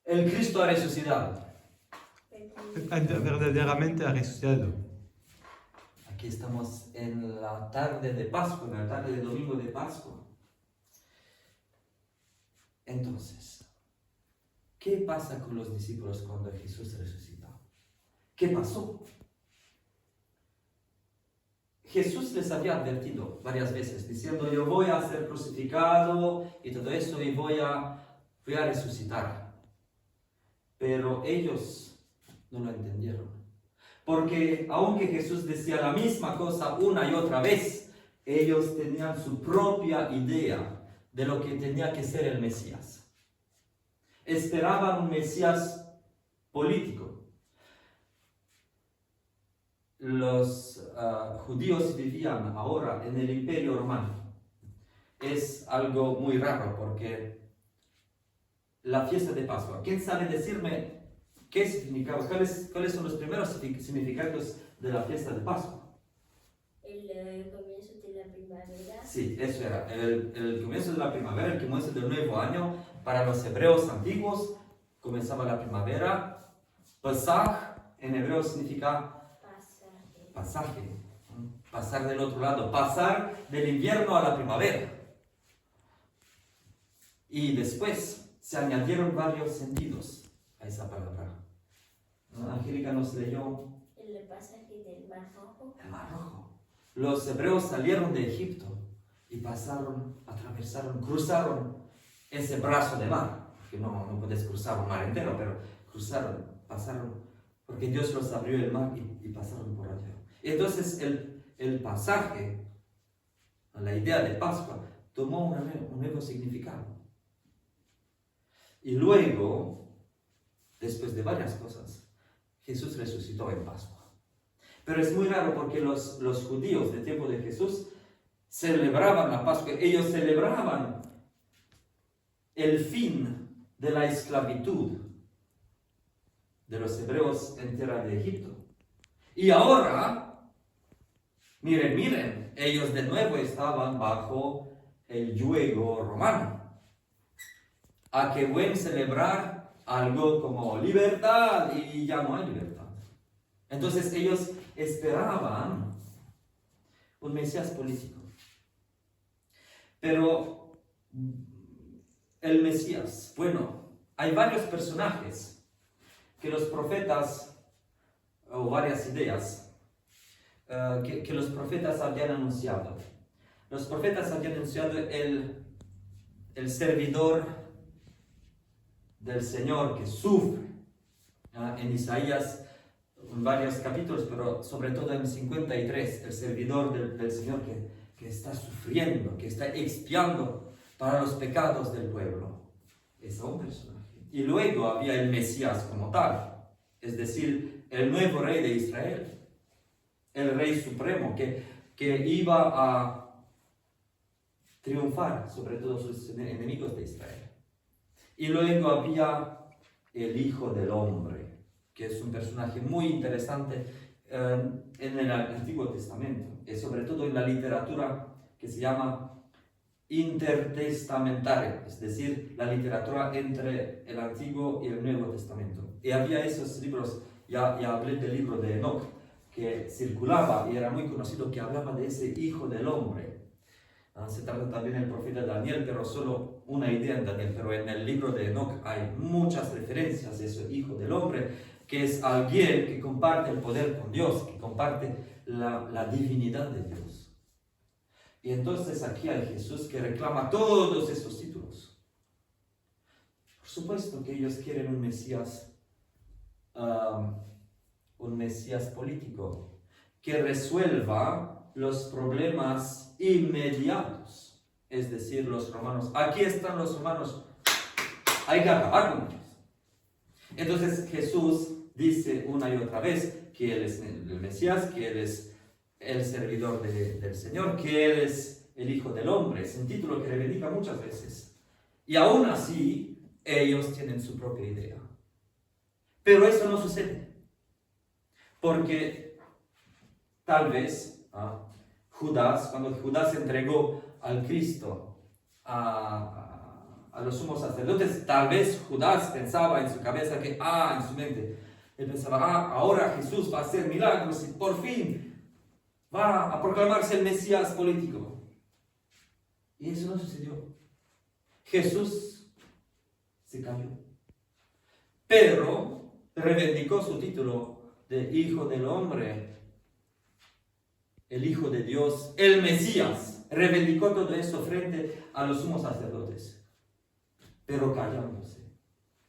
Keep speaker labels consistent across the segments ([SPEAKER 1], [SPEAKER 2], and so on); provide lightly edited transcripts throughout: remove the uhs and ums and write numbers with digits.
[SPEAKER 1] El Cristo ha resucitado.
[SPEAKER 2] Verdaderamente ha resucitado.
[SPEAKER 1] Aquí estamos en la tarde de Pascua, en la tarde de domingo de Pascua. Entonces, ¿qué pasa con los discípulos cuando Jesús resucita? ¿Qué pasó? Jesús les había advertido varias veces, diciendo, yo voy a ser crucificado y todo eso y voy a resucitar. Pero ellos no lo entendieron. Porque aunque Jesús decía la misma cosa una y otra vez, ellos tenían su propia idea de lo que tenía que ser el Mesías. Esperaban un Mesías político. Los judíos vivían ahora en el Imperio Romano. Es algo muy raro porque la fiesta de Pascua, ¿quién sabe decirme qué significaba? ¿Cuáles son los primeros significados de la fiesta de Pascua?
[SPEAKER 3] El comienzo de la primavera.
[SPEAKER 1] Sí, eso era, el comienzo de la primavera, el comienzo del nuevo año. Para los hebreos antiguos comenzaba la primavera. Pasaj en hebreo significa pasaje, pasar del otro lado, pasar del invierno a la primavera. Y después se añadieron varios sentidos a esa palabra. Angélica nos leyó
[SPEAKER 3] El pasaje del Mar Rojo.
[SPEAKER 1] el Mar Rojo. Los hebreos salieron de Egipto y cruzaron ese brazo de mar, porque no puedes cruzar un mar entero, pero pasaron, porque Dios los abrió el mar y pasaron por allá. Entonces el pasaje, la idea de Pascua, tomó un nuevo significado. Y luego, después de varias cosas, Jesús resucitó en Pascua. Pero es muy raro porque los judíos del tiempo de Jesús celebraban la Pascua. Ellos celebraban el fin de la esclavitud de los hebreos en tierra de Egipto. Y ahora, miren, ellos de nuevo estaban bajo el yugo romano. A que pueden celebrar algo como libertad y ya no hay libertad. Entonces ellos esperaban un Mesías político. Pero el Mesías, bueno, hay varios personajes que los profetas, o varias ideas, que los profetas habían anunciado. Los profetas habían anunciado el servidor del Señor que sufre. En Isaías, en varios capítulos, pero sobre todo en 53, el servidor del Señor que está sufriendo, que está expiando para los pecados del pueblo. Es un personaje. Y luego había el Mesías como tal, es decir, el nuevo rey de Israel, el rey supremo que iba a triunfar sobre todos sus enemigos de Israel. Y luego había el Hijo del Hombre, que es un personaje muy interesante en el Antiguo Testamento, y sobre todo en la literatura que se llama intertestamentaria, es decir, la literatura entre el Antiguo y el Nuevo Testamento. Y había esos libros, ya hablé del libro de Enoch, que circulaba y era muy conocido, que hablaba de ese Hijo del Hombre. Se trata también del profeta Daniel, pero solo una idea en Daniel. Pero en el libro de Enoch hay muchas referencias de ese Hijo del Hombre, que es alguien que comparte el poder con Dios, que comparte la divinidad de Dios. Y entonces aquí hay Jesús que reclama todos esos títulos. Por supuesto que ellos quieren un Mesías político, que resuelva los problemas inmediatos, es decir, los romanos. Aquí están los romanos, hay que acabar con ellos. Entonces Jesús dice una y otra vez que Él es el Mesías, que Él es el servidor del Señor, que Él es el Hijo del Hombre. Es un título que reivindica muchas veces. Y aún así, ellos tienen su propia idea. Pero eso no sucede. Porque tal vez cuando Judas entregó al Cristo a a los sumos sacerdotes. Tal vez Judas pensaba en su cabeza que, en su mente, él pensaba, ahora Jesús va a hacer milagros y por fin va a proclamarse el Mesías político. Y eso no sucedió. Jesús se cayó. Pedro reivindicó su título de Hijo del Hombre, el Hijo de Dios, el Mesías. Reivindicó todo eso frente a los sumos sacerdotes, pero callándose,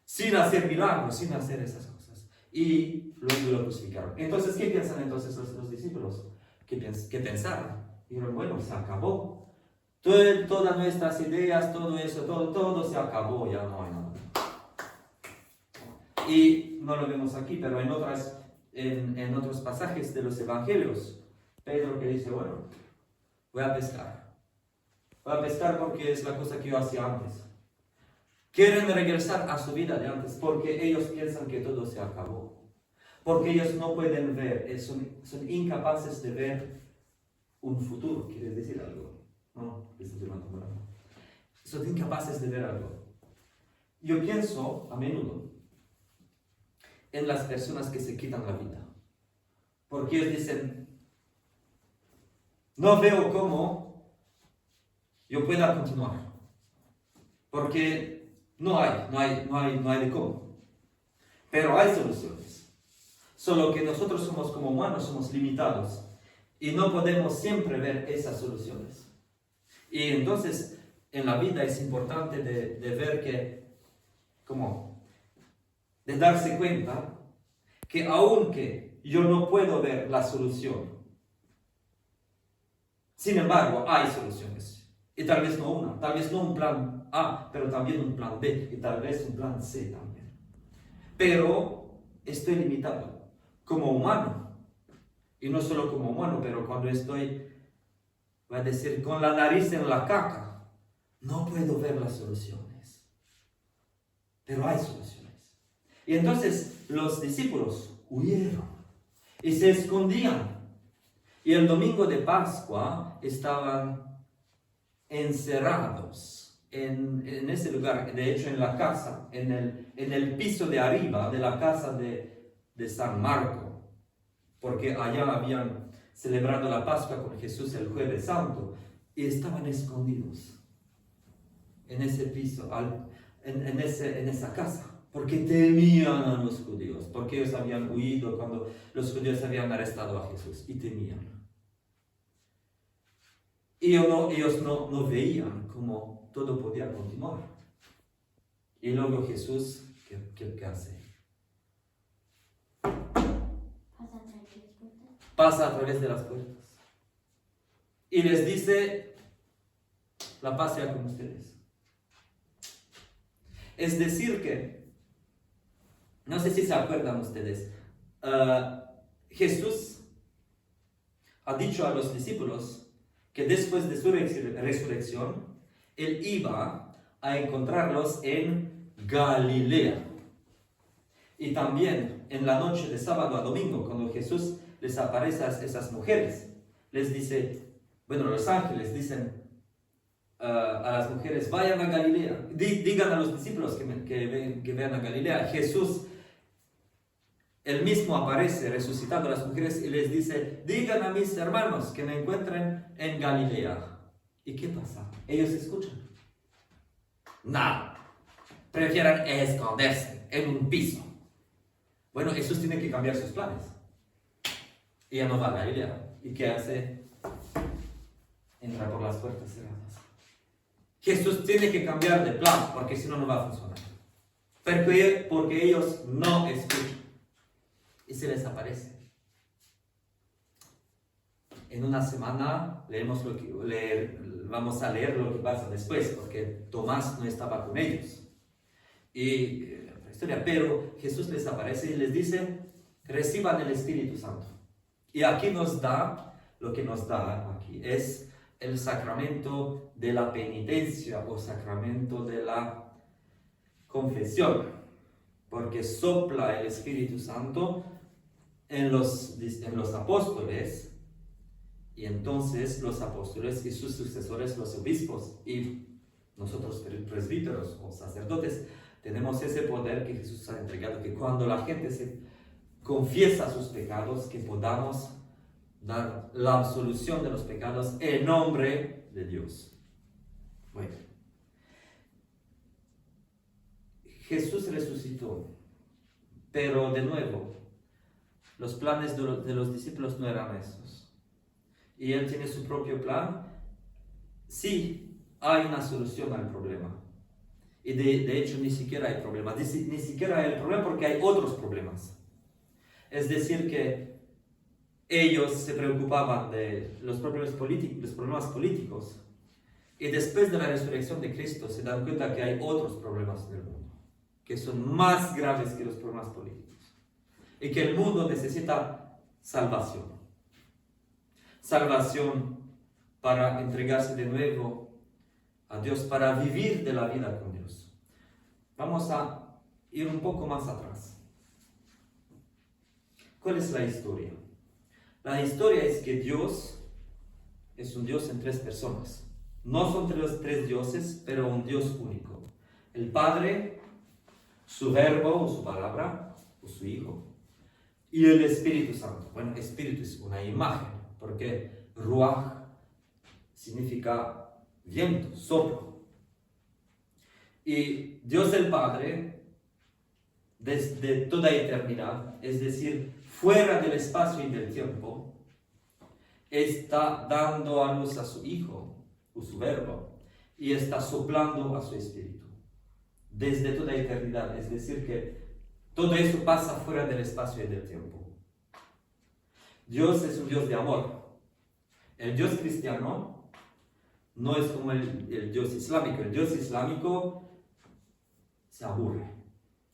[SPEAKER 1] sin hacer milagros, sin hacer esas cosas. Y luego lo crucificaron. Entonces, ¿qué piensan entonces los discípulos? ¿Qué pensaron? Dijeron, bueno, se acabó. Todas nuestras ideas, todo eso, todo se acabó, ya no hay nada. Y no lo vemos aquí, pero en otros pasajes de los evangelios, Pedro que dice, bueno, voy a pescar. Voy a pescar porque es la cosa que yo hacía antes. Quieren regresar a su vida de antes porque ellos piensan que todo se acabó. Porque ellos no pueden ver, son incapaces de ver un futuro. ¿Quieres decir algo? No, son incapaces de ver algo. Yo pienso a menudo en las personas que se quitan la vida. Porque ellos dicen, no veo cómo yo pueda continuar. Porque no hay de cómo. Pero hay soluciones. Solo que nosotros somos como humanos, somos limitados. Y no podemos siempre ver esas soluciones. Y entonces, en la vida es importante de ver que, de darse cuenta que aunque yo no puedo ver la solución, sin embargo, hay soluciones. Y tal vez no una, tal vez no un plan A, pero también un plan B, y tal vez un plan C también. Pero estoy limitado como humano. Y no solo como humano, pero cuando estoy, voy a decir, con la nariz en la caca, no puedo ver las soluciones. Pero hay soluciones. Y entonces los discípulos huyeron y se escondían. Y el domingo de Pascua estaban encerrados en ese lugar, de hecho en la casa, en el piso de arriba de la casa de San Marco, porque allá habían celebrado la Pascua con Jesús el Jueves Santo y estaban escondidos en ese piso, en esa casa, porque temían a los judíos, porque ellos habían huido cuando los judíos habían arrestado a Jesús y temían. Y ellos no veían cómo todo podía continuar. Y luego Jesús, ¿qué hace? Pasa a través de las puertas. Y les dice, la paz sea con ustedes. Es decir que, no sé si se acuerdan ustedes, Jesús ha dicho a los discípulos que después de su resurrección, Él iba a encontrarlos en Galilea. Y también en la noche de sábado a domingo, cuando Jesús les aparece a esas mujeres, les dice, los ángeles dicen a las mujeres, vayan a Galilea, digan a los discípulos que vean a Galilea. Jesús, él mismo aparece resucitando a las mujeres y les dice, digan a mis hermanos que me encuentren en Galilea. ¿Y qué pasa? Ellos escuchan. Nada. Prefieren esconderse en un piso. Bueno, Jesús tiene que cambiar sus planes. Y ya no va a Galilea. ¿Y qué hace? Entra por las puertas cerradas. Jesús tiene que cambiar de plan, porque si no, no va a funcionar. Porque ellos no escuchan. Y se les aparece. En una semana vamos a leer lo que pasa después, porque Tomás no estaba con ellos. Y la historia, pero Jesús les aparece y les dice, reciban el Espíritu Santo. Y aquí nos da, lo que nos da aquí es el sacramento de la penitencia o sacramento de la confesión, porque sopla el Espíritu Santo en los apóstoles, y entonces los apóstoles y sus sucesores, los obispos y nosotros presbíteros o sacerdotes, tenemos ese poder que Jesús ha entregado, que cuando la gente se confiesa sus pecados, que podamos dar la absolución de los pecados en nombre de Dios. Bueno, Jesús resucitó, pero de nuevo, los planes de los discípulos no eran esos. Y Él tiene su propio plan. Sí, hay una solución al problema. Y de hecho ni siquiera hay problema. Ni siquiera hay el problema porque hay otros problemas. Es decir que ellos se preocupaban de los problemas políticos. Y después de la resurrección de Cristo se dan cuenta que hay otros problemas en el mundo, que son más graves que los problemas políticos. Y que el mundo necesita salvación. Salvación para entregarse de nuevo a Dios, para vivir de la vida con Dios. Vamos a ir un poco más atrás. ¿Cuál es la historia? La historia es que Dios es un Dios en 3 personas. No son los 3 dioses, pero un Dios único. El Padre, su Verbo o su palabra, o su Hijo, y el Espíritu Santo. Bueno, Espíritu es una imagen, porque Ruach significa viento, soplo. Y Dios el Padre, desde toda eternidad, es decir, fuera del espacio y del tiempo, está dando a luz a su Hijo, o su Verbo, y está soplando a su Espíritu. Desde toda eternidad, es decir, que todo eso pasa fuera del espacio y del tiempo. Dios es un Dios de amor. El Dios cristiano no es como el Dios islámico. El Dios islámico se aburre,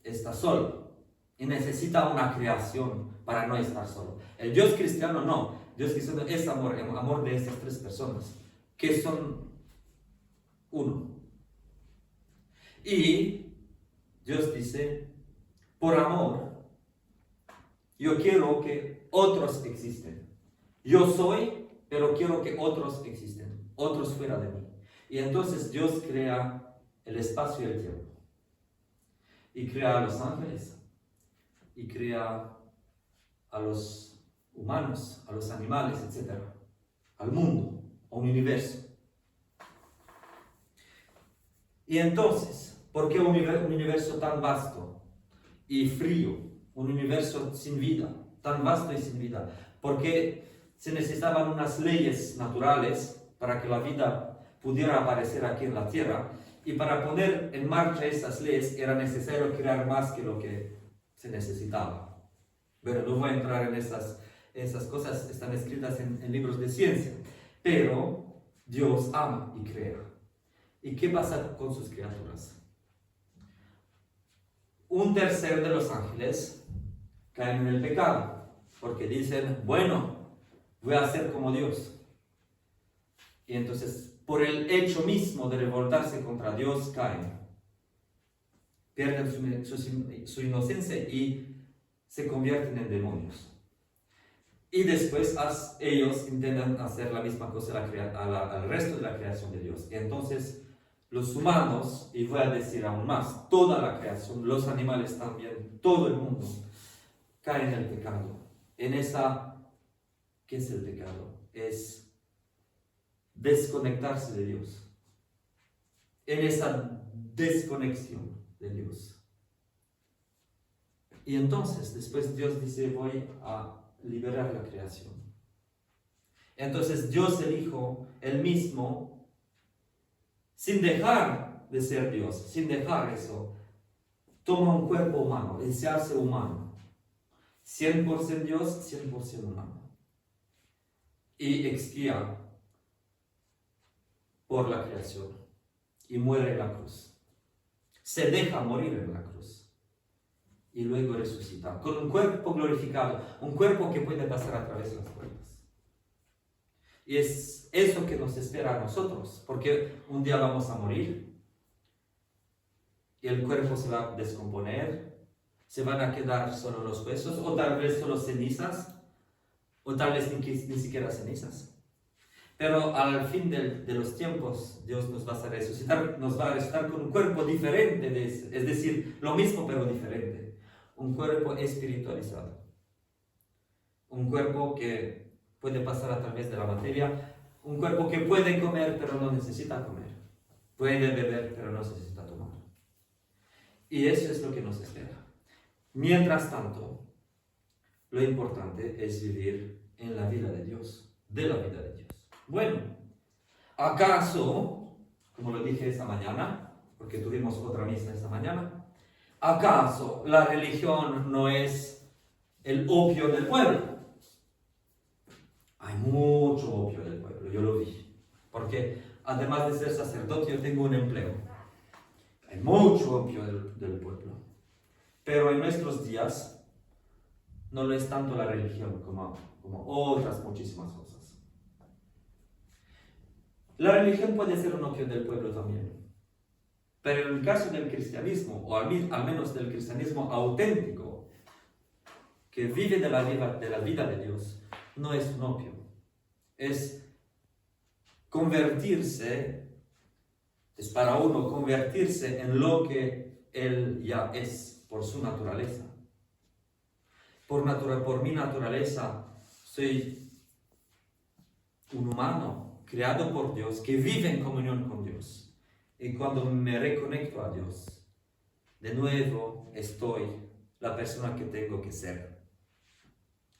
[SPEAKER 1] está solo y necesita una creación para no estar solo. El Dios cristiano no. Dios cristiano es amor, el amor de esas 3 personas que son uno. Y Dios dice, por amor, yo quiero que otros existen. Yo soy, pero quiero que otros existen, otros fuera de mí. Y entonces Dios crea el espacio y el tiempo. Y crea a los ángeles. Y crea a los humanos, a los animales, etc. Al mundo, a un universo. Y entonces, ¿por qué un universo tan vasto y frío? Un universo sin vida, tan vasto y sin vida. Porque se necesitaban unas leyes naturales para que la vida pudiera aparecer aquí en la Tierra. Y para poner en marcha esas leyes era necesario crear más que lo que se necesitaba. Pero no voy a entrar en esas cosas, están escritas en libros de ciencia. Pero Dios ama y crea. ¿Y qué pasa con sus criaturas? 1/3 de los ángeles caen en el pecado, porque dicen, bueno, voy a ser como Dios. Y entonces, por el hecho mismo de revoltarse contra Dios, caen. Pierden su inocencia y se convierten en demonios. Y después ellos intentan hacer la misma cosa al resto de la creación de Dios. Y entonces, los humanos, y voy a decir aún más, toda la creación, los animales también, todo el mundo, caen en el pecado. ¿Qué es el pecado? Es desconectarse de Dios. En esa desconexión de Dios. Y entonces, después Dios dice, voy a liberar la creación. Entonces Dios el Hijo, él mismo, sin dejar de ser Dios, sin dejar eso, toma un cuerpo humano, él se hace humano. 100% Dios, 100% humano. Y expía por la creación. Y muere en la cruz. Se deja morir en la cruz. Y luego resucita. Con un cuerpo glorificado. Un cuerpo que puede pasar a través de las puertas. Y es eso que nos espera a nosotros. Porque un día vamos a morir. Y el cuerpo se va a descomponer. Se van a quedar solo los huesos. O tal vez solo cenizas. O tal vez ni siquiera cenizas. Pero al fin de los tiempos, Dios nos va a resucitar, nos va a resucitar con un cuerpo diferente de ese. Es decir, lo mismo pero diferente. Un cuerpo espiritualizado. Un cuerpo que puede pasar a través de la materia. Un cuerpo que puede comer pero no necesita comer. Puede beber pero no necesita tomar. Y eso es lo que nos espera. Mientras tanto, lo importante es vivir en la vida de Dios, de la vida de Dios. Bueno, ¿acaso, como lo dije esta mañana, porque tuvimos otra misa esta mañana, ¿acaso la religión no es el opio del pueblo? Hay mucho opio del pueblo, yo lo vi, porque además de ser sacerdote yo tengo un empleo. Hay mucho opio del pueblo, pero en nuestros días no lo es tanto la religión como otras muchísimas cosas. La religión puede ser un opio del pueblo también, pero en el caso del cristianismo, o al menos del cristianismo auténtico, que vive de la vida de Dios, no es un opio, es convertirse, es para uno convertirse en lo que Él ya es por su naturaleza. Por mi naturaleza, soy un humano creado por Dios, que vive en comunión con Dios. Y cuando me reconecto a Dios, de nuevo estoy la persona que tengo que ser,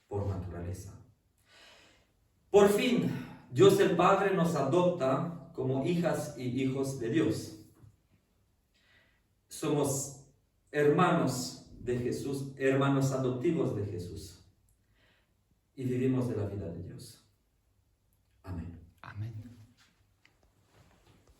[SPEAKER 1] por naturaleza. Por fin, Dios el Padre nos adopta como hijas y hijos de Dios. Somos hermanos de Jesús, hermanos adoptivos de Jesús. Y vivimos de la vida de Dios. Amén.
[SPEAKER 2] Amén.